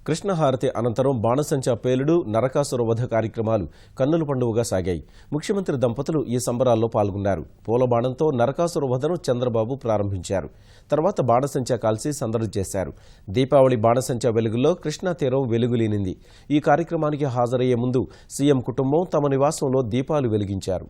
కృష్ణహారతి అనంతరం బాణసంచా పేలుడు, నరకాసుర వధ కార్యక్రమాలు కన్నుల పండుగగా సాగాయి. ముఖ్యమంత్రి దంపతులు ఈ సంబరాల్లో పాల్గొన్నారు. పూలబాణంతో నరకాసుర వధను చంద్రబాబు ప్రారంభించారు. తర్వాత బాణసంచా కాల్చి సందడి చేశారు. దీపావళి బాణసంచా వెలుగుల్లో కృష్ణా తీరం వెలుగులీనింది. ఈ కార్యక్రమానికి హాజరయ్యే ముందు సీఎం కుటుంబం తమ నివాసంలో దీపాలు వెలిగించారు.